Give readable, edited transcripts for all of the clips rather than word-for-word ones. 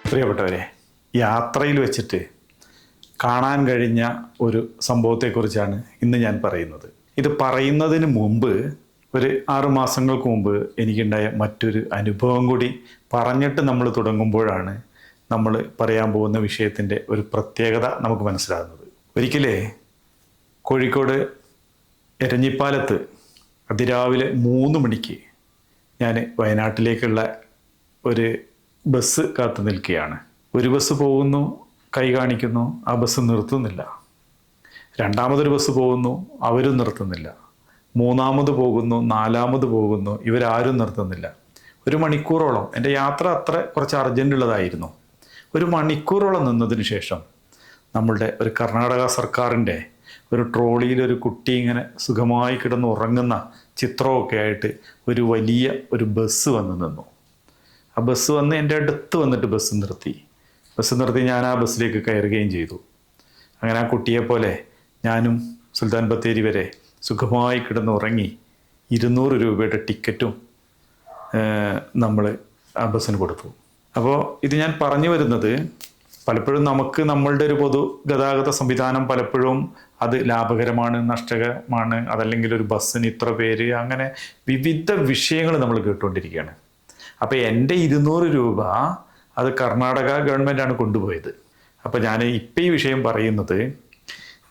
പ്രിയപ്പെട്ടവരെ, യാത്രയിൽ വെച്ചിട്ട് കാണാൻ കഴിഞ്ഞ ഒരു സംഭവത്തെക്കുറിച്ചാണ് ഇന്ന് ഞാൻ പറയുന്നത്. ഇത് പറയുന്നതിന് മുമ്പ് ഒരു 6 മാസങ്ങൾക്ക് മുമ്പ് എനിക്കുണ്ടായ മറ്റൊരു അനുഭവം കൂടി പറഞ്ഞിട്ട് നമ്മൾ തുടങ്ങുമ്പോഴാണ് നമ്മൾ പറയാൻ പോകുന്ന വിഷയത്തിൻ്റെ ഒരു പ്രത്യേകത നമുക്ക് മനസ്സിലാകുന്നത്. ഒരിക്കലേ കോഴിക്കോട് എരഞ്ഞിപ്പാലത്ത് അതിരാവിലെ 3 മണിക്ക് ഞാൻ വയനാട്ടിലേക്കുള്ള ഒരു ബസ് കാത്തു നിൽക്കുകയാണ്. ഒരു ബസ് പോകുന്നു, കൈ കാണിക്കുന്നു, ആ ബസ് നിർത്തുന്നില്ല. രണ്ടാമതൊരു ബസ് പോകുന്നു, അവരും നിർത്തുന്നില്ല. മൂന്നാമത് പോകുന്നു, നാലാമത് പോകുന്നു, ഇവരാരും നിർത്തുന്നില്ല. 1 മണിക്കൂറോളം എൻ്റെ യാത്ര കുറച്ച് അർജൻ്റ് ഉള്ളതായിരുന്നു. 1 മണിക്കൂറോളം നിന്നതിന് ശേഷം നമ്മളുടെ ഒരു കർണാടക സർക്കാരിൻ്റെ ഒരു ട്രോളിയിൽ ഒരു കുട്ടി ഇങ്ങനെ സുഖമായി കിടന്ന് ഉറങ്ങുന്ന ചിത്രമൊക്കെ ആയിട്ട് ഒരു വലിയ ഒരു ബസ് വന്ന് നിന്നു. ആ ബസ് വന്ന് എൻ്റെ അടുത്ത് വന്നിട്ട് ബസ് നിർത്തി ഞാൻ ആ ബസ്സിലേക്ക് കയറുകയും ചെയ്തു. അങ്ങനെ ആ കുട്ടിയെ പോലെ ഞാനും സുൽത്താൻ ബത്തേരി വരെ സുഖമായി കിടന്ന് ഉറങ്ങി 200 രൂപയുടെ ടിക്കറ്റും നമ്മൾ ആ ബസ്സിന് കൊടുത്തു. അപ്പോൾ ഇത് ഞാൻ പറഞ്ഞു വരുന്നത്, പലപ്പോഴും നമുക്ക് നമ്മളുടെ ഒരു പൊതു ഗതാഗത സംവിധാനം പലപ്പോഴും അത് ലാഭകരമാണ്, നഷ്ടകരമാണ്, അതല്ലെങ്കിൽ ഒരു ബസ്സിന് ഇത്ര പേര്, അങ്ങനെ വിവിധ വിഷയങ്ങൾ നമ്മൾ കേട്ടുകൊണ്ടിരിക്കുകയാണ്. അപ്പോൾ എൻ്റെ 200 രൂപ അത് കർണാടക ഗവൺമെൻറ്റാണ് കൊണ്ടുപോയത്. അപ്പോൾ ഞാൻ ഇപ്പം ഈ വിഷയം പറയുന്നത്,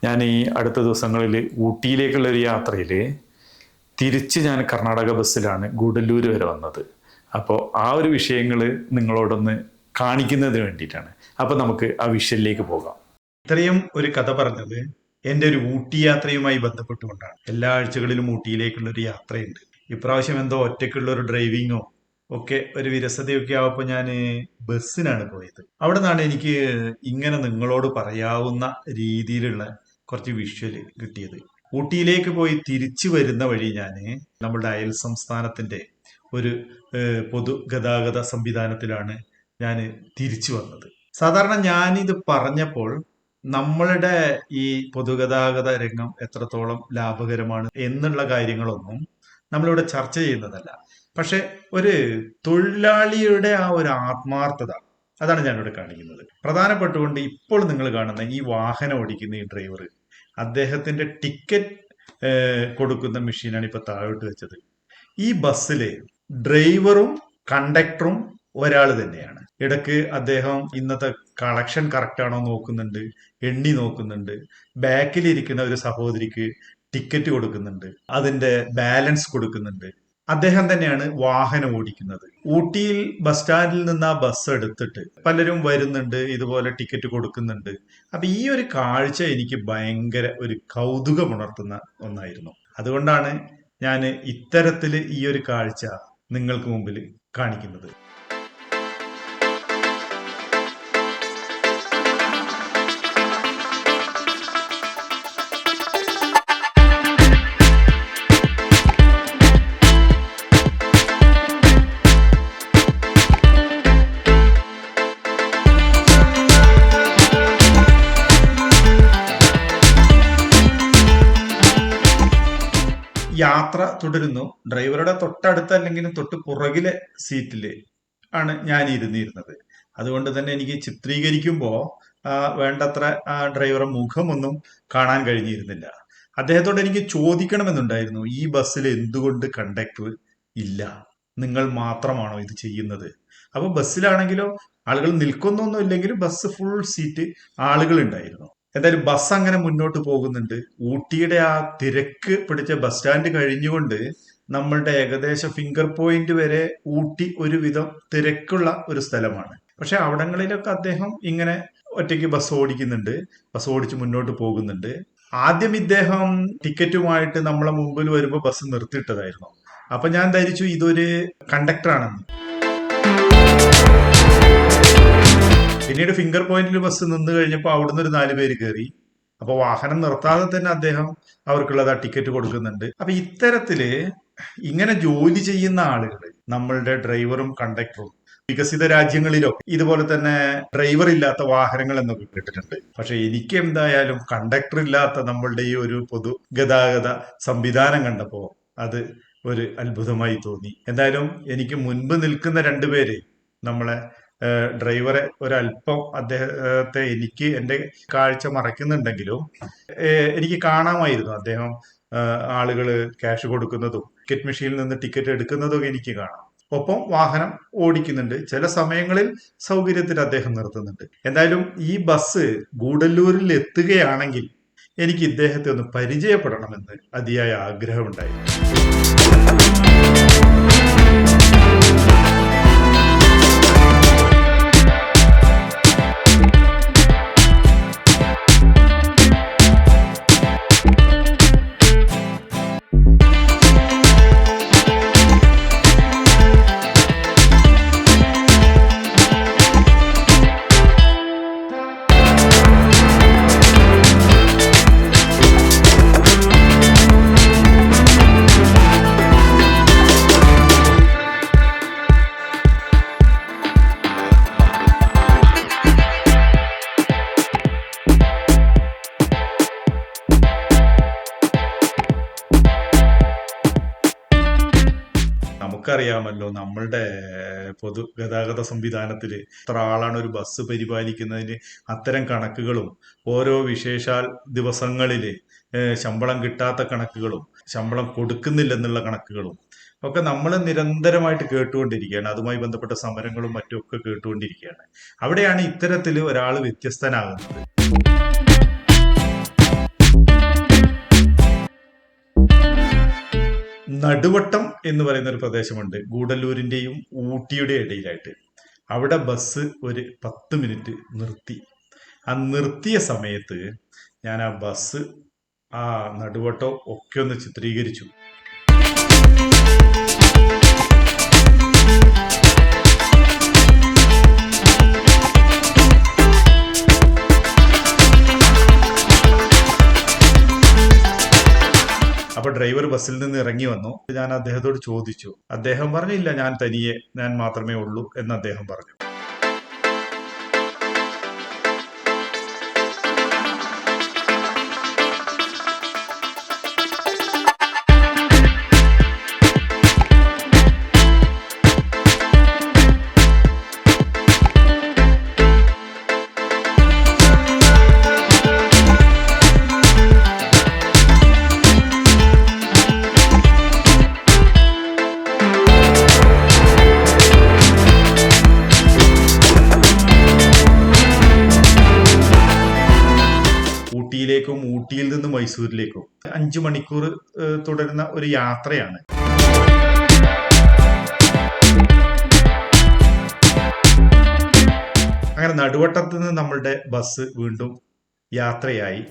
ഞാൻ ഈ അടുത്ത ദിവസങ്ങളിൽ ഊട്ടിയിലേക്കുള്ളൊരു യാത്രയിൽ തിരിച്ച് ഞാൻ കർണാടക ബസ്സിലാണ് ഗൂഡല്ലൂർ വരെ വന്നത്. അപ്പോൾ ആ ഒരു വിഷയങ്ങൾ നിങ്ങളോടൊന്ന് കാണിക്കുന്നതിന് വേണ്ടിയിട്ടാണ്. അപ്പോൾ നമുക്ക് ആ വിഷയത്തിലേക്ക് പോകാം. ഇത്രയും ഒരു കഥ പറഞ്ഞത് എൻ്റെ ഒരു ഊട്ടി യാത്രയുമായി ബന്ധപ്പെട്ടുകൊണ്ടാണ്. എല്ലാ ആഴ്ചകളിലും ഊട്ടിയിലേക്കുള്ളൊരു യാത്രയുണ്ട്. ഇപ്രാവശ്യം എന്തോ ഒറ്റയ്ക്കുള്ള ഒരു ഡ്രൈവിങ്ങോ ഒക്കെ ഒരു വിരസതയൊക്കെ ആവുമ്പോൾ ഞാൻ ബസ്സിനാണ് പോയത്. അവിടെ നിന്നാണ് എനിക്ക് ഇങ്ങനെ നിങ്ങളോട് പറയാവുന്ന രീതിയിലുള്ള കുറച്ച് വിഷ്വൽ കിട്ടിയത്. ഊട്ടിയിലേക്ക് പോയി തിരിച്ചു വരുന്ന വഴി ഞാൻ നമ്മളുടെ അയൽ സംസ്ഥാനത്തിൻ്റെ ഒരു പൊതുഗതാഗത സംവിധാനത്തിലാണ് ഞാൻ തിരിച്ചു വന്നത്. സാധാരണ ഞാനിത് പറഞ്ഞപ്പോൾ നമ്മളുടെ ഈ പൊതുഗതാഗത രംഗം എത്രത്തോളം ലാഭകരമാണ് എന്നുള്ള കാര്യങ്ങളൊന്നും നമ്മളിവിടെ ചർച്ച ചെയ്യുന്നതല്ല. പക്ഷെ ഒരു തൊഴിലാളിയുടെ ആ ഒരു ആത്മാർത്ഥത, അതാണ് ഞാനിവിടെ കാണിക്കുന്നത്. പ്രധാനപ്പെട്ടുകൊണ്ട് ഇപ്പോൾ നിങ്ങൾ കാണുന്ന ഈ വാഹനം ഓടിക്കുന്ന ഈ ഡ്രൈവർ, അദ്ദേഹത്തിന്റെ ടിക്കറ്റ് കൊടുക്കുന്ന മെഷീനാണ് ഇപ്പൊ താഴോട്ട് വെച്ചത്. ഈ ബസ്സില് ഡ്രൈവറും കണ്ടക്ടറും ഒരാൾ തന്നെയാണ്. ഇടയ്ക്ക് അദ്ദേഹം ഇന്നത്തെ കളക്ഷൻ കറക്റ്റ് ആണോ നോക്കുന്നുണ്ട്, എണ്ണി നോക്കുന്നുണ്ട്, ബാക്കിലിരിക്കുന്ന ഒരു സഹോദരിക്ക് ടിക്കറ്റ് കൊടുക്കുന്നുണ്ട്, അതിന്റെ ബാലൻസ് കൊടുക്കുന്നുണ്ട്. അദ്ദേഹം തന്നെയാണ് വാഹനം ഓടിക്കുന്നത്. ഊട്ടിയിൽ ബസ് സ്റ്റാൻഡിൽ നിന്ന് ആ ബസ് എടുത്തിട്ട് പലരും വരുന്നുണ്ട്, ഇതുപോലെ ടിക്കറ്റ് കൊടുക്കുന്നുണ്ട്. അപ്പൊ ഈ ഒരു കാഴ്ച എനിക്ക് ഭയങ്കര ഒരു കൗതുകമുണർത്തുന്ന ഒന്നായിരുന്നു. അതുകൊണ്ടാണ് ഞാൻ ഇത്തരത്തിൽ ഈ ഒരു കാഴ്ച നിങ്ങൾക്ക് മുമ്പിൽ കാണിക്കുന്നത്. യാത്ര തുടരുന്നു. ഡ്രൈവറുടെ തൊട്ടടുത്ത് അല്ലെങ്കിലും തൊട്ട് പുറകിലെ സീറ്റില് ആണ് ഞാൻ ഇരുന്നിരുന്നത്. അതുകൊണ്ട് തന്നെ എനിക്ക് ചിത്രീകരിക്കുമ്പോൾ വേണ്ടത്ര ഡ്രൈവറുടെ മുഖമൊന്നും കാണാൻ കഴിഞ്ഞിരുന്നില്ല. അദ്ദേഹത്തോട് എനിക്ക് ചോദിക്കണമെന്നുണ്ടായിരുന്നു, ഈ ബസ്സിൽ എന്തുകൊണ്ട് കണ്ടക്ടർ ഇല്ല, നിങ്ങൾ മാത്രമാണോ ഇത് ചെയ്യുന്നത്? അപ്പൊ ബസ്സിലാണെങ്കിലോ ആളുകൾ നിൽക്കുന്നൊന്നും ഇല്ലെങ്കിലും ബസ് ഫുൾ സീറ്റ് ആളുകൾ ഉണ്ടായിരുന്നു. എന്തായാലും ബസ് അങ്ങനെ മുന്നോട്ട് പോകുന്നുണ്ട്. ഊട്ടിയുടെ ആ തിരക്ക് പിടിച്ച ബസ് സ്റ്റാൻഡ് കഴിഞ്ഞുകൊണ്ട് നമ്മളുടെ ഏകദേശം ഫിംഗർ പോയിന്റ് വരെ ഊട്ടി ഒരുവിധം തിരക്കുള്ള ഒരു സ്ഥലമാണ്. പക്ഷെ അവിടങ്ങളിലൊക്കെ അദ്ദേഹം ഇങ്ങനെ ഒറ്റയ്ക്ക് ബസ് ഓടിക്കുന്നുണ്ട്, ബസ് ഓടിച്ച് മുന്നോട്ട് പോകുന്നുണ്ട്. ആദ്യം ഇദ്ദേഹം ടിക്കറ്റുമായിട്ട് നമ്മളെ മുമ്പിൽ വരുമ്പോൾ ബസ് നിർത്തിയിട്ടതായിരുന്നു. അപ്പൊ ഞാൻ ധരിച്ചു ഇതൊരു കണ്ടക്ടറാണെന്ന്. പിന്നീട് ഫിംഗർ പോയിന്റിൽ ബസ് നിന്ന് കഴിഞ്ഞപ്പോൾ അവിടുന്ന് ഒരു 4 പേര് കയറി. അപ്പൊ വാഹനം നിർത്താതെ തന്നെ അദ്ദേഹം അവർക്കുള്ളത് ആ ടിക്കറ്റ് കൊടുക്കുന്നുണ്ട്. അപ്പൊ ഇത്തരത്തില് ഇങ്ങനെ ജോലി ചെയ്യുന്ന ആളുകൾ, നമ്മളുടെ ഡ്രൈവറും കണ്ടക്ടറും വികസിത രാജ്യങ്ങളിലൊക്കെ ഇതുപോലെ തന്നെ ഡ്രൈവർ ഇല്ലാത്ത വാഹനങ്ങൾ എന്നൊക്കെ കേട്ടിട്ടുണ്ട്. പക്ഷെ എനിക്ക് എന്തായാലും കണ്ടക്ടർ ഇല്ലാത്ത നമ്മളുടെ ഈ ഒരു പൊതുഗതാഗത സംവിധാനം കണ്ടപ്പോ അത് ഒരു അത്ഭുതമായി തോന്നി. എന്തായാലും എനിക്ക് മുൻപ് നിൽക്കുന്ന 2 പേര് നമ്മളെ ഡ്രൈവറെ ഒരല്പം അദ്ദേഹത്തെ എനിക്ക് എൻ്റെ കാഴ്ച മറയ്ക്കുന്നുണ്ടെങ്കിലും എനിക്ക് കാണാമായിരുന്നു അദ്ദേഹം ആളുകൾ ക്യാഷ് കൊടുക്കുന്നതും ടിക്കറ്റ് മെഷീനിൽ നിന്ന് ടിക്കറ്റ് എടുക്കുന്നതും എനിക്ക് കാണാം. ഒപ്പം വാഹനം ഓടിക്കുന്നുണ്ട്. ചില സമയങ്ങളിൽ സൗകര്യത്തിൽ അദ്ദേഹം നിർത്തുന്നുണ്ട്. എന്തായാലും ഈ ബസ് ഗൂഡല്ലൂരിൽ എത്തുകയാണെങ്കിൽ എനിക്ക് ഇദ്ദേഹത്തെ ഒന്ന് പരിചയപ്പെടണമെന്ന് അതിയായ ആഗ്രഹമുണ്ടായി. നമുക്കറിയാമല്ലോ നമ്മളുടെ പൊതുഗതാഗത സംവിധാനത്തിൽ എത്ര ആളാണ് ഒരു ബസ് പരിപാലിക്കുന്നതിന്. അത്തരം കണക്കുകളും ഓരോ വിശേഷാൽ ദിവസങ്ങളിൽ ശമ്പളം കിട്ടാത്ത കണക്കുകളും ശമ്പളം കൊടുക്കുന്നില്ലെന്നുള്ള കണക്കുകളും ഒക്കെ നമ്മൾ നിരന്തരമായിട്ട് കേട്ടുകൊണ്ടിരിക്കുകയാണ്. അതുമായി ബന്ധപ്പെട്ട സമരങ്ങളും മറ്റുമൊക്കെ കേട്ടുകൊണ്ടിരിക്കുകയാണ്. അവിടെയാണ് ഇത്തരത്തിൽ ഒരാൾ വ്യത്യസ്തനാകുന്നത്. നടുവട്ടം എന്ന് പറയുന്ന ഒരു പ്രദേശമുണ്ട് ഗൂഡല്ലൂരിന്റെയും ഊട്ടിയുടെ ഇടയിലായിട്ട്. അവിടെ ബസ് ഒരു 10 മിനിറ്റ് നിർത്തി. ആ നിർത്തിയ സമയത്ത് ഞാൻ ആ ബസ്, ആ നടുവട്ടം ഒക്കെ ഒന്ന് ചിത്രീകരിച്ചു. അപ്പൊ ഡ്രൈവർ ബസ്സിൽ നിന്ന് ഇറങ്ങി വന്നു. ഞാൻ അദ്ദേഹത്തോട് ചോദിച്ചു. അദ്ദേഹം പറഞ്ഞില്ല, ഞാൻ തനിയെ, ഞാൻ മാത്രമേ ഉള്ളൂ എന്ന് അദ്ദേഹം പറഞ്ഞു. ഊട്ടിയിലേക്കും ഊട്ടിയിൽ നിന്ന് മൈസൂരിലേക്കും 5 മണിക്കൂർ തുടരുന്ന ഒരു യാത്രയാണ്. അങ്ങനെ നടുവട്ടത്ത് നിന്ന് നമ്മളുടെ ബസ് വീണ്ടും യാത്രയായി.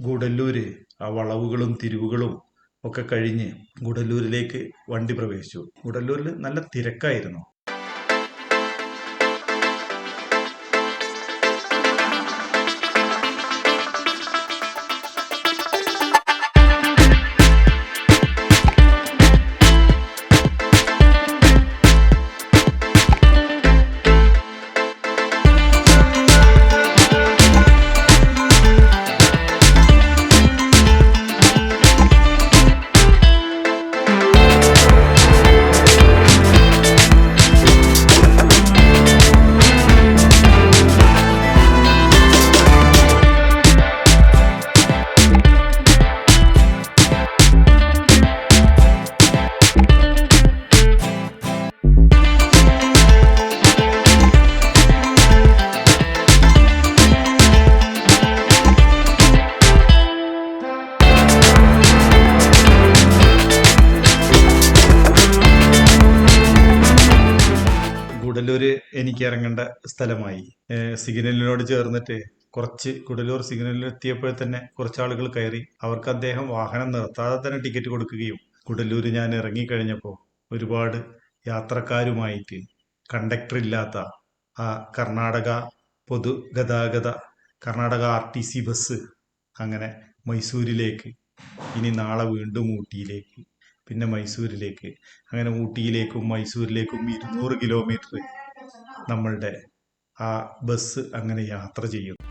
ഗൂഡല്ലൂര് ആ വളവുകളും തിരിവുകളും ഒക്കെ കഴിഞ്ഞ് ഗൂഡല്ലൂരിലേക്ക് വണ്ടി പ്രവേശിച്ചു. ഗൂഡല്ലൂരിൽ നല്ല തിരക്കായിരുന്നു. ഇറങ്ങേണ്ട സ്ഥലമായി. സിഗ്നലിനോട് ചേർന്നിട്ട് കുറച്ച് കുടലൂർ സിഗ്നലിൽ എത്തിയപ്പോൾ തന്നെ കുറച്ച് ആളുകൾ കയറി. അവർക്ക് അദ്ദേഹം വാഹനം നിർത്താതെ തന്നെ ടിക്കറ്റ് കൊടുക്കുകയും കുടലൂർ ഞാൻ ഇറങ്ങിക്കഴിഞ്ഞപ്പോൾ ഒരുപാട് യാത്രക്കാരുമായിട്ട് കണ്ടക്ടർ ഇല്ലാത്ത ആ കർണാടക പൊതുഗതാഗത കർണാടക RTC ബസ് അങ്ങനെ മൈസൂരിലേക്ക്, ഇനി നാളെ വീണ്ടും ഊട്ടിയിലേക്ക്, പിന്നെ മൈസൂരിലേക്ക്, അങ്ങനെ ഊട്ടിയിലേക്കും മൈസൂരിലേക്കും 200 കിലോമീറ്റർ നമ്മളുടെ ആ ബസ് അങ്ങനെ യാത്ര ചെയ്യുന്നു.